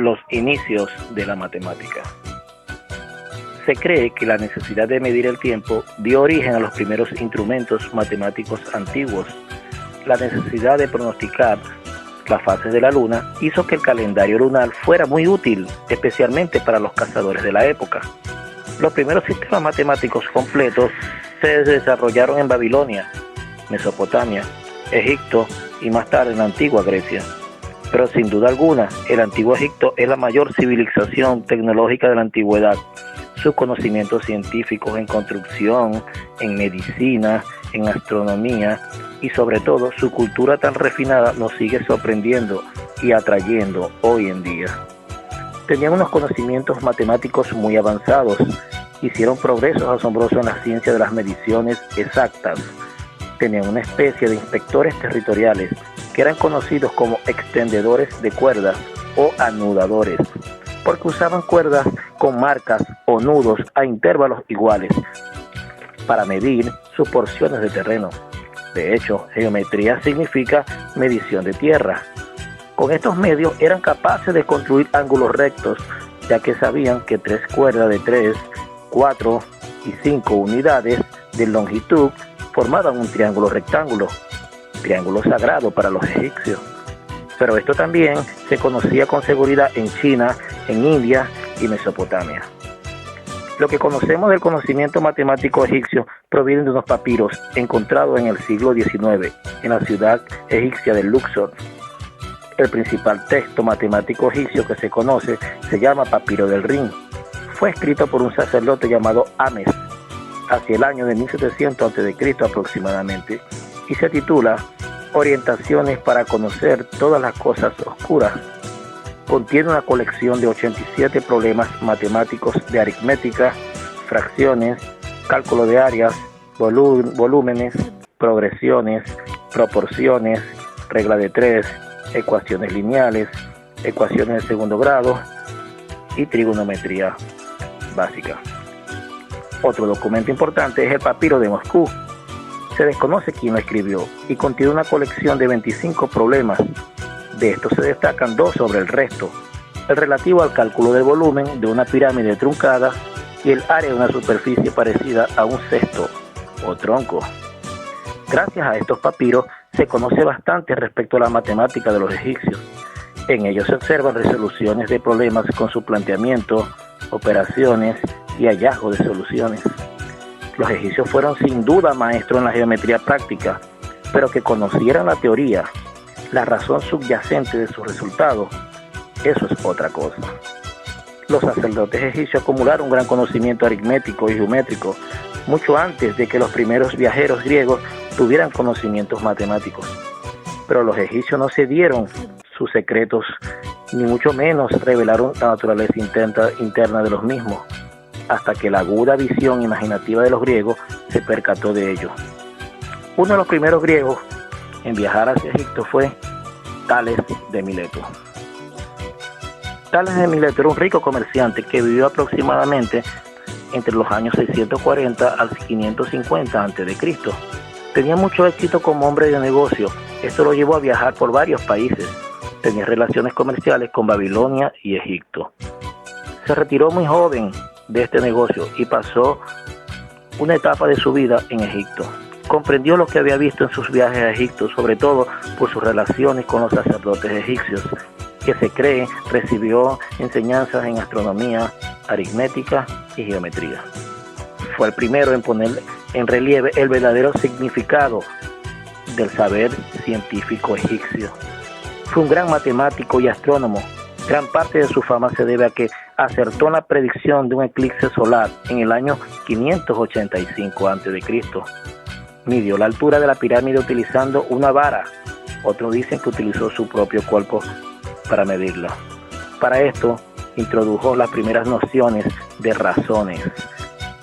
Los inicios de la matemática. Se cree que la necesidad de medir el tiempo dio origen a los primeros instrumentos matemáticos antiguos. La necesidad de pronosticar las fases de la luna hizo que el calendario lunar fuera muy útil, especialmente para los cazadores de la época. Los primeros sistemas matemáticos completos se desarrollaron en Babilonia, Mesopotamia, Egipto y más tarde en la antigua Grecia. Pero sin duda alguna, el antiguo Egipto es la mayor civilización tecnológica de la antigüedad. Sus conocimientos científicos en construcción, en medicina, en astronomía y sobre todo su cultura tan refinada nos sigue sorprendiendo y atrayendo hoy en día. Tenían unos conocimientos matemáticos muy avanzados, hicieron progresos asombrosos en la ciencia de las mediciones exactas. Tenían una especie de inspectores territoriales que eran conocidos como extendedores de cuerdas o anudadores, porque usaban cuerdas con marcas o nudos a intervalos iguales para medir sus porciones de terreno. De hecho, geometría significa medición de tierra. Con estos medios eran capaces de construir ángulos rectos, ya que sabían que 3 cuerdas de 3, 4 y 5 unidades de longitud formaban un triángulo rectángulo sagrado para los egipcios. Pero esto también se conocía con seguridad en China, en India y Mesopotamia. Lo que conocemos del conocimiento matemático egipcio proviene de unos papiros encontrados en el siglo XIX en la ciudad egipcia de Luxor. El principal texto matemático egipcio que se conoce se llama Papiro del Rin. Fue escrito por un sacerdote llamado Ames hacia el año de 1700 a.C. aproximadamente y se titula Orientaciones para conocer todas las cosas oscuras. Contiene una colección de 87 problemas matemáticos de aritmética, fracciones, cálculo de áreas, volúmenes, progresiones, proporciones, regla de 3, ecuaciones lineales, ecuaciones de segundo grado y trigonometría básica. Otro documento importante es el Papiro de Moscú. Se desconoce quién lo escribió y contiene una colección de 25 problemas. De estos se destacan 2 sobre el resto: el relativo al cálculo del volumen de una pirámide truncada y el área de una superficie parecida a un cesto o tronco. Gracias a estos papiros se conoce bastante respecto a la matemática de los egipcios. En ellos se observan resoluciones de problemas con su planteamiento, operaciones y hallazgos de soluciones. Los egipcios fueron sin duda maestros en la geometría práctica, pero que conocieran la teoría, la razón subyacente de sus resultados, eso es otra cosa. Los sacerdotes egipcios acumularon un gran conocimiento aritmético y geométrico mucho antes de que los primeros viajeros griegos tuvieran conocimientos matemáticos. Pero los egipcios no se dieron sus secretos, ni mucho menos revelaron la naturaleza interna de los mismos, hasta que la aguda visión imaginativa de los griegos se percató de ello. Uno de los primeros griegos en viajar hacia Egipto fue Tales de Mileto. Tales de Mileto era un rico comerciante que vivió aproximadamente entre los años 640 al 550 a.C. Tenía mucho éxito como hombre de negocio. Esto lo llevó a viajar por varios países. Tenía relaciones comerciales con Babilonia y Egipto. Se retiró muy joven de este negocio y pasó una etapa de su vida en Egipto. Comprendió lo que había visto en sus viajes a Egipto, sobre todo por sus relaciones con los sacerdotes egipcios, que se cree recibió enseñanzas en astronomía, aritmética y geometría. Fue el primero en poner en relieve el verdadero significado del saber científico egipcio. Fue un gran matemático y astrónomo. Gran parte de su fama se debe a que acertó en la predicción de un eclipse solar en el año 585 a.C. Midió la altura de la pirámide utilizando una vara. Otros dicen que utilizó su propio cuerpo para medirla. Para esto, introdujo las primeras nociones de razones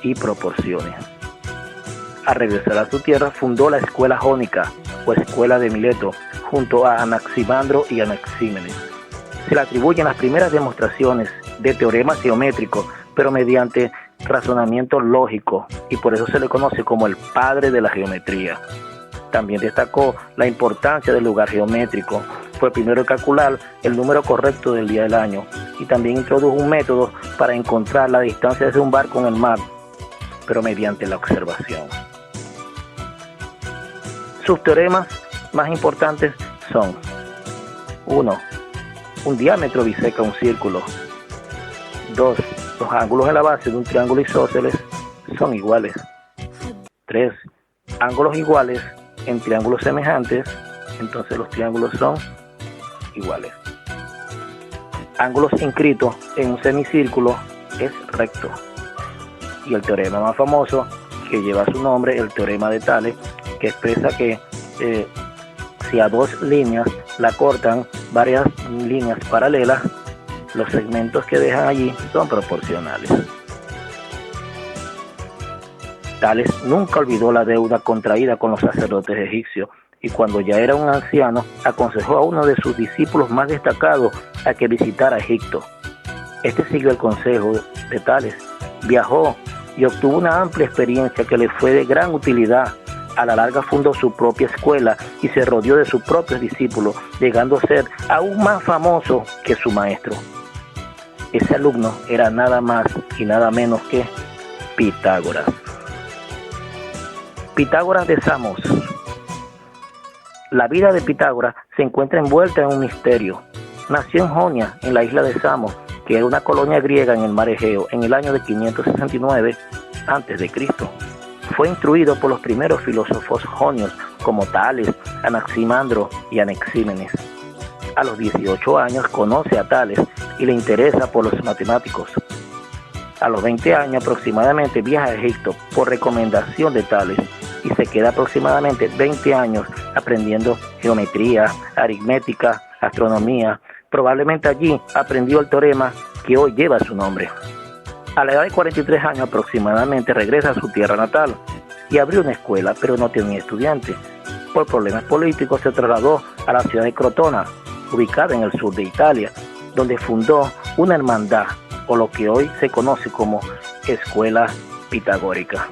y proporciones. Al regresar a su tierra, fundó la escuela jónica o escuela de Mileto, junto a Anaximandro y Anaxímenes. Se le atribuyen las primeras demostraciones de teoremas geométricos, pero mediante razonamiento lógico, y por eso se le conoce como el padre de la geometría. También destacó la importancia del lugar geométrico. Fue el primero en calcular el número correcto del día del año y también introdujo un método para encontrar la distancia desde un barco en el mar, pero mediante la observación. Sus teoremas más importantes son: 1. Un diámetro biseca un círculo. 2. Los ángulos en la base de un triángulo isósceles son iguales. 3. Ángulos iguales en triángulos semejantes, entonces los triángulos son iguales. Ángulos inscritos en un semicírculo es recto. Y el teorema más famoso, que lleva su nombre, el teorema de Tales, que expresa que si a dos líneas la cortan varias líneas paralelas, los segmentos que dejan allí son proporcionales. Tales nunca olvidó la deuda contraída con los sacerdotes egipcios y cuando ya era un anciano aconsejó a uno de sus discípulos más destacados a que visitara Egipto. Este siguió el consejo de Tales, viajó y obtuvo una amplia experiencia que le fue de gran utilidad. A la larga fundó su propia escuela y se rodeó de sus propios discípulos, llegando a ser aún más famoso que su maestro. Ese alumno era nada más y nada menos que Pitágoras. Pitágoras de Samos. La vida de Pitágoras se encuentra envuelta en un misterio. Nació en Jonia, en la isla de Samos, que era una colonia griega en el mar Egeo, en el año de 569 a.C. Fue instruido por los primeros filósofos jonios como Tales, Anaximandro y Anaxímenes. A los 18 años conoce a Tales y le interesa por los matemáticos. A los 20 años aproximadamente viaja a Egipto por recomendación de Tales y se queda aproximadamente 20 años aprendiendo geometría, aritmética, astronomía. Probablemente allí aprendió el teorema que hoy lleva su nombre. A la edad de 43 años aproximadamente regresa a su tierra natal y abrió una escuela, pero no tenía estudiantes. Por problemas políticos se trasladó a la ciudad de Crotona, ubicada en el sur de Italia, donde fundó una hermandad, o lo que hoy se conoce como Escuela Pitagórica.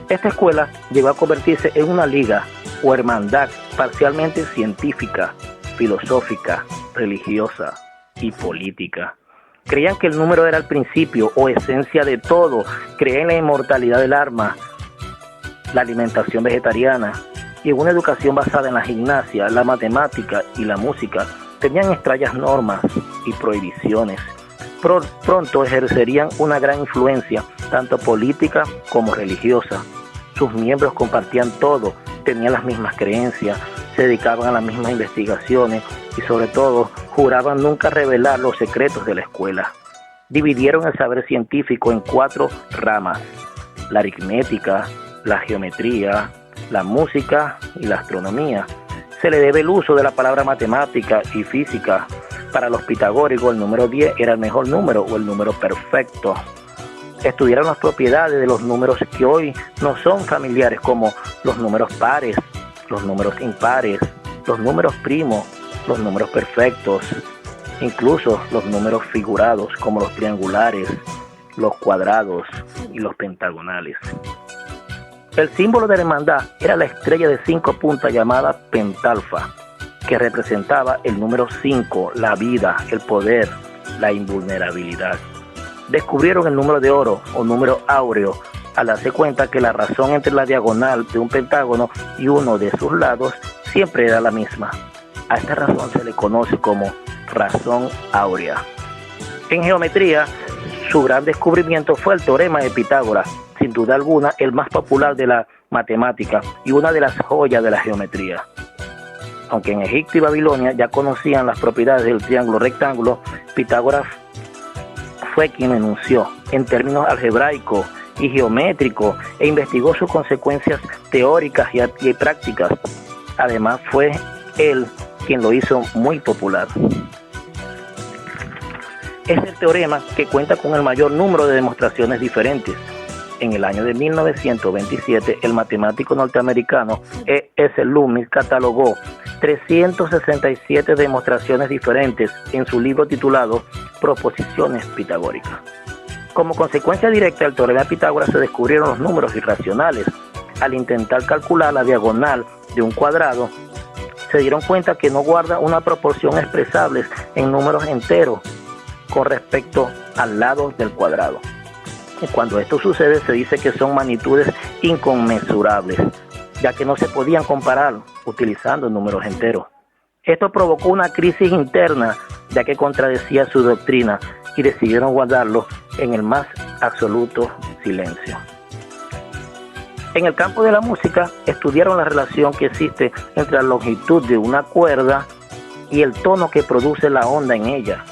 Esta escuela llegó a convertirse en una liga o hermandad parcialmente científica, filosófica, religiosa y política. Creían que el número era el principio o esencia de todo. Creían en la inmortalidad del alma, la alimentación vegetariana y en una educación basada en la gimnasia, la matemática y la música. Tenían extrañas normas y prohibiciones. Pronto ejercerían una gran influencia, tanto política como religiosa. Sus miembros compartían todo, tenían las mismas creencias, se dedicaban a las mismas investigaciones y sobre todo juraban nunca revelar los secretos de la escuela. Dividieron el saber científico en 4 ramas: la aritmética, la geometría, la música y la astronomía. Se le debe el uso de la palabra matemática y física. Para los pitagóricos el número 10 era el mejor número o el número perfecto. Estudiaron las propiedades de los números que hoy no son familiares, como los números pares, los números impares, los números primos, los números perfectos, incluso los números figurados como los triangulares, los cuadrados y los pentagonales. El símbolo de la hermandad era la estrella de 5 puntas llamada pentalfa, que representaba el número 5, la vida, el poder, la invulnerabilidad. Descubrieron el número de oro o número áureo al darse cuenta que la razón entre la diagonal de un pentágono y uno de sus lados siempre era la misma. A esta razón se le conoce como razón áurea. En geometría, su gran descubrimiento fue el teorema de Pitágoras, sin duda alguna el más popular de la matemática y una de las joyas de la geometría. Aunque en Egipto y Babilonia ya conocían las propiedades del triángulo rectángulo, Pitágoras fue quien enunció en términos algebraicos y geométricos e investigó sus consecuencias teóricas y prácticas. Además, fue él quien lo hizo muy popular. Es el teorema que cuenta con el mayor número de demostraciones diferentes. En el año de 1927, el matemático norteamericano E.S. Loomis catalogó 367 demostraciones diferentes en su libro titulado Proposiciones Pitagóricas. Como consecuencia directa del teorema de Pitágoras se descubrieron los números irracionales. al intentar calcular la diagonal de un cuadrado, se dieron cuenta que no guarda una proporción expresable en números enteros con respecto al lado del cuadrado. Y cuando esto sucede, se dice que son magnitudes inconmensurables, ya que no se podían comparar utilizando números enteros. Esto provocó una crisis interna, ya que contradecía su doctrina, y decidieron guardarlo en el más absoluto silencio. En el campo de la música, estudiaron la relación que existe entre la longitud de una cuerda y el tono que produce la onda en ella,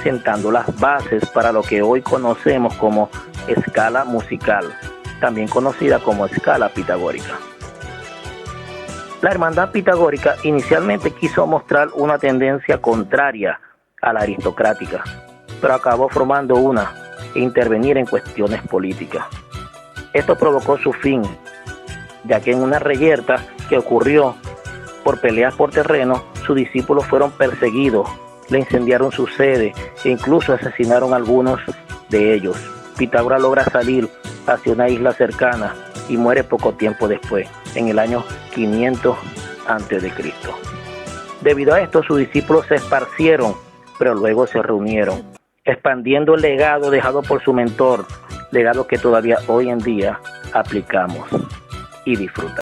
sentando las bases para lo que hoy conocemos como escala musical, también conocida como escala pitagórica. La hermandad pitagórica inicialmente quiso mostrar una tendencia contraria a la aristocrática, pero acabó formando una e intervenir en cuestiones políticas. Esto provocó su fin, ya que en una reyerta que ocurrió por peleas por terreno, sus discípulos fueron perseguidos, le incendiaron su sede e incluso asesinaron a algunos de ellos. Pitágoras logra salir hacia una isla cercana y muere poco tiempo después, en el año 500 a.C. Debido a esto, sus discípulos se esparcieron, pero luego se reunieron, expandiendo el legado dejado por su mentor, legado que todavía hoy en día aplicamos y disfrutamos.